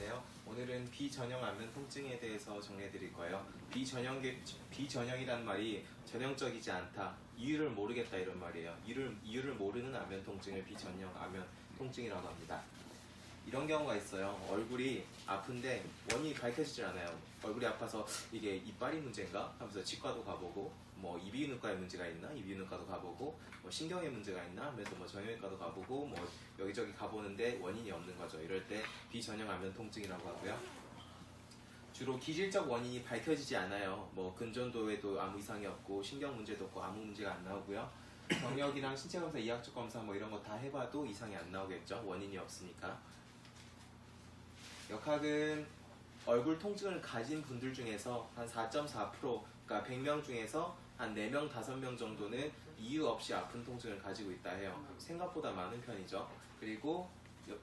시간인데요. 오늘은 비전형 안면 통증에 대해서 정리해 드릴 거예요. 비전형이라는 말이 전형적이지 않다, 이유를 모르겠다 이런 말이에요. 이유를 모르는 안면 통증을 비전형 안면 통증이라고 합니다. 이런 경우가 있어요. 얼굴이 아픈데 원인이 밝혀지질 않아요. 얼굴이 아파서 이게 이빨이 문제인가 하면서 치과도 가보고, 뭐 이비인후과에 문제가 있나 이비인후과도 가보고, 뭐 신경에 문제가 있나 하면서 뭐 정형외과도 가보고, 뭐 여기저기 가보는데 원인이 없는 거죠. 이럴 때 비전형 안면 통증이라고 하고요. 주로 기질적 원인이 밝혀지지 않아요. 뭐 근전도에도 아무 이상이 없고, 신경 문제도 없고, 아무 문제가 안 나오고요. 경력이랑 신체 검사, 이학적 검사 뭐 이런 거 다 해봐도 이상이 안 나오겠죠. 원인이 없으니까. 역학은 얼굴 통증을 가진 분들 중에서 한 4.4%, 그러니까 100명 중에서 한 4명, 5명 정도는 이유 없이 아픈 통증을 가지고 있다 해요. 생각보다 많은 편이죠. 그리고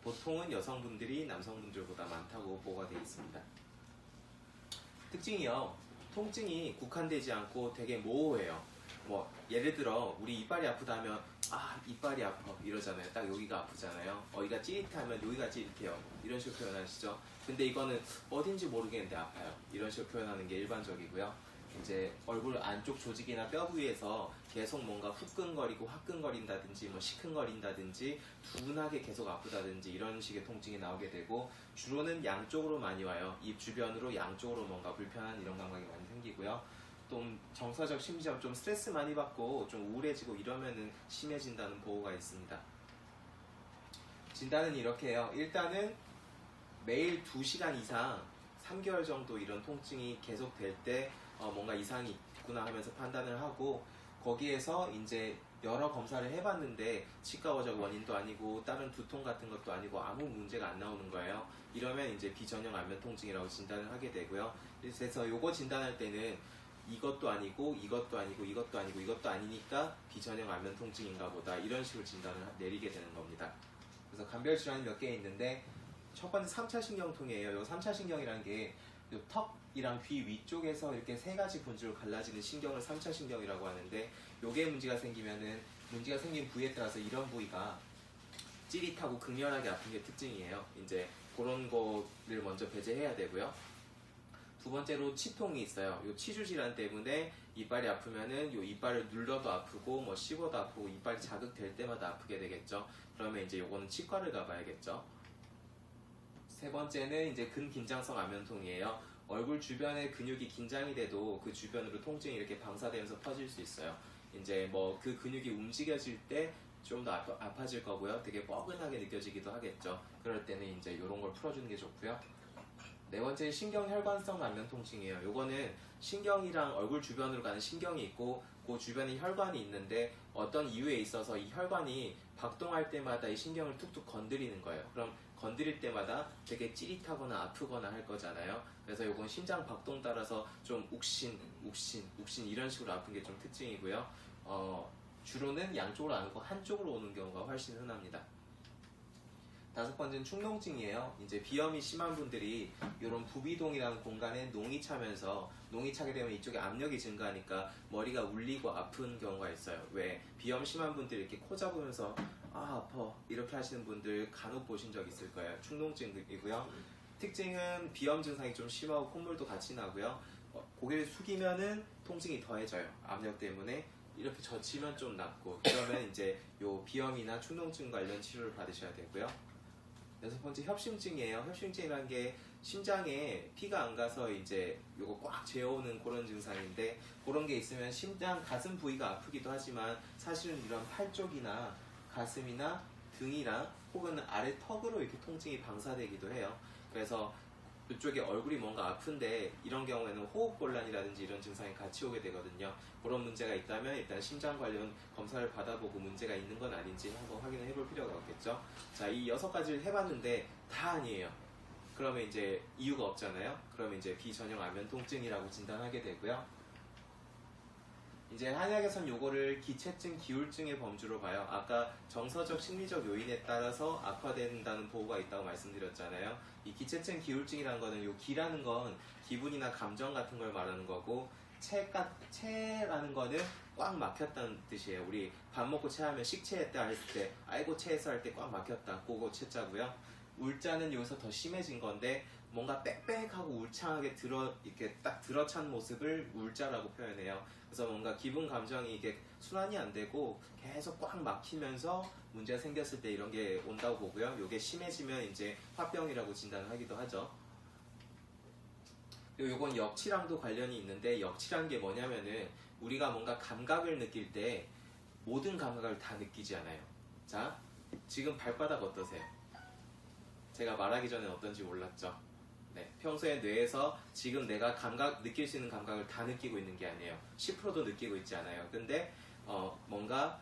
보통은 여성분들이 남성분들보다 많다고 보고가 되어 있습니다. 특징이요. 통증이 국한되지 않고 되게 모호해요. 뭐 예를 들어 우리 이빨이 아프다 하면 이빨이 아파 이러잖아요. 딱 여기가 아프잖아요. 여기가 찌릿하면 여기가 찌릿해요. 이런 식으로 표현하시죠. 근데 이거는 어딘지 모르겠는데 아파요. 이런 식으로 표현하는 게 일반적이고요. 이제 얼굴 안쪽 조직이나 뼈 부위에서 계속 뭔가 후끈거리고 화끈거린다든지 뭐 시큰거린다든지 둔하게 계속 아프다든지 이런 식의 통증이 나오게 되고, 주로는 양쪽으로 많이 와요. 입 주변으로 양쪽으로 뭔가 불편한 이런 감각이 많이 생기고요. 또 정서적, 심리적 좀 스트레스 많이 받고 좀 우울해지고 이러면은 심해진다는 보고가 있습니다. 진단은 이렇게 해요. 일단은 매일 2시간 이상 3개월 정도 이런 통증이 계속 될 때 뭔가 이상이 있구나 하면서 판단을 하고, 거기에서 이제 여러 검사를 해봤는데 치과적 원인도 아니고 다른 두통 같은 것도 아니고 아무 문제가 안 나오는 거예요. 이러면 이제 비전형 안면 통증이라고 진단을 하게 되고요. 그래서 요거 진단할 때는 이것도 아니고 이것도 아니고 이것도 아니고 이것도 아니니까 비전형 안면 통증인가 보다, 이런 식으로 진단을 내리게 되는 겁니다. 그래서 감별 질환이 몇 개 있는데, 첫 번째 3차 신경통이에요. 이 3차 신경이라는 게 턱이랑 귀 위쪽에서 이렇게 세 가지 분주로 갈라지는 신경을 3차 신경이라고 하는데, 요게 문제가 생긴 부위에 따라서 이런 부위가 찌릿하고 극렬하게 아픈 게 특징이에요. 이제 그런 거를 먼저 배제해야 되고요. 두 번째로 치통이 있어요. 요 치주 질환 때문에 이빨이 아프면은 요 이빨을 눌러도 아프고 뭐 씹어도 아프고 이빨이 자극될 때마다 아프게 되겠죠. 그러면 이제 요거는 치과를 가봐야겠죠. 세 번째는 이제 근긴장성 안면통이에요. 얼굴 주변에 근육이 긴장이 돼도 그 주변으로 통증이 이렇게 방사되면서 퍼질 수 있어요. 이제 뭐 그 근육이 움직여질 때 좀 더 아파질 거고요. 되게 뻐근하게 느껴지기도 하겠죠. 그럴 때는 이제 이런 걸 풀어주는 게 좋고요. 네 번째 신경혈관성 안면통증이에요. 요거는 신경이랑 얼굴 주변으로 가는 신경이 있고 그 주변에 혈관이 있는데, 어떤 이유에 있어서 이 혈관이 박동할 때마다 이 신경을 툭툭 건드리는 거예요. 그럼 건드릴 때마다 되게 찌릿하거나 아프거나 할 거잖아요. 그래서 요건 심장 박동 따라서 좀 욱신 이런 식으로 아픈 게 좀 특징이고요. 주로는 양쪽으로 안 오고 한쪽으로 오는 경우가 훨씬 흔합니다. 다섯 번째는 충농증이에요. 이제 비염이 심한 분들이 이런 부비동이라는 공간에 농이 차면서, 농이 차게 되면 이쪽에 압력이 증가하니까 머리가 울리고 아픈 경우가 있어요. 왜? 비염 심한 분들이 이렇게 코 잡으면서 아파 이렇게 하시는 분들 간혹 보신 적 있을 거예요. 충농증이고요. 특징은 비염 증상이 좀 심하고 콧물도 같이 나고요. 고개를 숙이면은 통증이 더해져요. 압력 때문에. 이렇게 젖히면 좀 낫고, 그러면 이제 요 비염이나 충농증 관련 치료를 받으셔야 되고요. 여섯 번째 협심증이에요. 협심증이라는 게 심장에 피가 안 가서 이제 요거 꽉 재워오는 그런 증상인데, 그런 게 있으면 심장 가슴 부위가 아프기도 하지만 사실은 이런 팔 쪽이나 가슴이나 등이랑 혹은 아래 턱으로 이렇게 통증이 방사되기도 해요. 그래서 이쪽에 얼굴이 뭔가 아픈데 이런 경우에는 호흡곤란이라든지 이런 증상이 같이 오게 되거든요. 그런 문제가 있다면 일단 심장 관련 검사를 받아보고 문제가 있는 건 아닌지 한번 확인을 해볼 필요가 있겠죠. 자, 이 6가지를 해봤는데 다 아니에요. 그러면 이제 이유가 없잖아요. 그러면 이제 비전형 안면 통증이라고 진단하게 되고요. 이제 한의학에선 요거를 기체증, 기울증의 범주로 봐요. 아까 정서적, 심리적 요인에 따라서 악화된다는 보고가 있다고 말씀드렸잖아요. 이 기체증, 기울증이라는 거는 요 기라는 건 기분이나 감정 같은 걸 말하는 거고, 체라는 거는 꽉 막혔다는 뜻이에요. 우리 밥 먹고 체하면 식체했다 했을 때, 아이고 체했어 할 때 꽉 막혔다, 그거 체자고요. 울자는 여기서 더 심해진 건데 뭔가 빽빽하고 울창하게 이렇게 딱 들어찬 모습을 울자라고 표현해요. 그래서 뭔가 기분 감정이 이게 순환이 안 되고 계속 꽉 막히면서 문제가 생겼을 때 이런 게 온다고 보고요. 이게 심해지면 이제 화병이라고 진단을 하기도 하죠. 그리고 이건 역치랑도 관련이 있는데, 역치란 게 뭐냐면은 우리가 뭔가 감각을 느낄 때 모든 감각을 다 느끼지 않아요. 자, 지금 발바닥 어떠세요? 제가 말하기 전에 어떤지 몰랐죠? 네, 평소에 뇌에서 지금 내가 느낄 수 있는 감각을 다 느끼고 있는 게 아니에요. 10%도 느끼고 있지 않아요. 근데 뭔가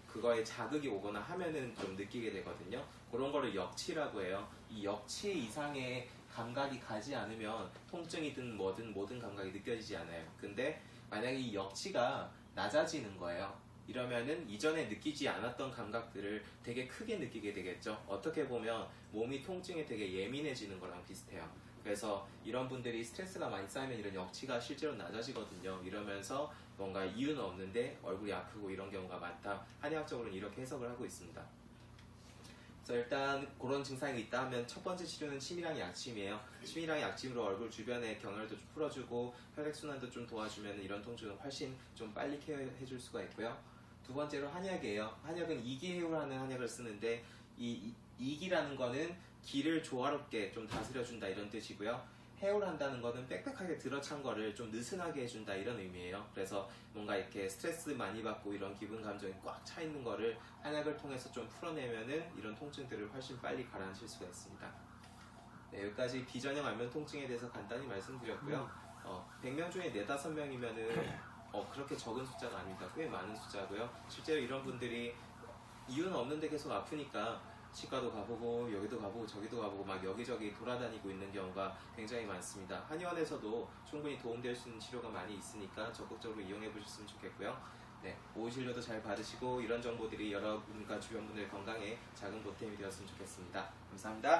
그거에 자극이 오거나 하면은 좀 느끼게 되거든요. 그런 거를 역치라고 해요. 이 역치 이상의 감각이 가지 않으면 통증이든 뭐든 모든 감각이 느껴지지 않아요. 근데 만약에 이 역치가 낮아지는 거예요. 이러면은 이전에 느끼지 않았던 감각들을 되게 크게 느끼게 되겠죠. 어떻게 보면 몸이 통증에 되게 예민해지는 거랑 비슷해요. 그래서 이런 분들이 스트레스가 많이 쌓이면 이런 역치가 실제로 낮아지거든요. 이러면서 뭔가 이유는 없는데 얼굴이 아프고 이런 경우가 많다. 한의학적으로는 이렇게 해석을 하고 있습니다. 그래서 일단 그런 증상이 있다 하면 첫 번째 치료는 침이랑 약침이에요. 침이랑 약침으로 얼굴 주변에 경혈도 좀 풀어주고 혈액순환도 좀 도와주면 이런 통증은 훨씬 좀 빨리 케어해줄 수가 있고요. 두 번째로 한약이에요. 한약은 이기해요라는 한약을 쓰는데 이 이기라는 거는 기를 조화롭게 좀 다스려준다 이런 뜻이고요. 해오한다는 거는 빽빽하게 들어찬 거를 좀 느슨하게 해준다 이런 의미예요. 그래서 뭔가 이렇게 스트레스 많이 받고 이런 기분 감정이 꽉 차 있는 거를 한약을 통해서 좀 풀어내면은 이런 통증들을 훨씬 빨리 가라앉힐 수가 있습니다. 네, 여기까지 비전형 안면 통증에 대해서 간단히 말씀드렸고요. 100명 중에 4, 5명이면은 그렇게 적은 숫자가 아닙니다. 꽤 많은 숫자고요. 실제로 이런 분들이 이유는 없는데 계속 아프니까 치과도 가보고 여기도 가보고 저기도 가보고 막 여기저기 돌아다니고 있는 경우가 굉장히 많습니다. 한의원에서도 충분히 도움될 수 있는 치료가 많이 있으니까 적극적으로 이용해 보셨으면 좋겠고요. 네, 오후진료도 잘 받으시고 이런 정보들이 여러분과 주변 분들 건강에 작은 보탬이 되었으면 좋겠습니다. 감사합니다.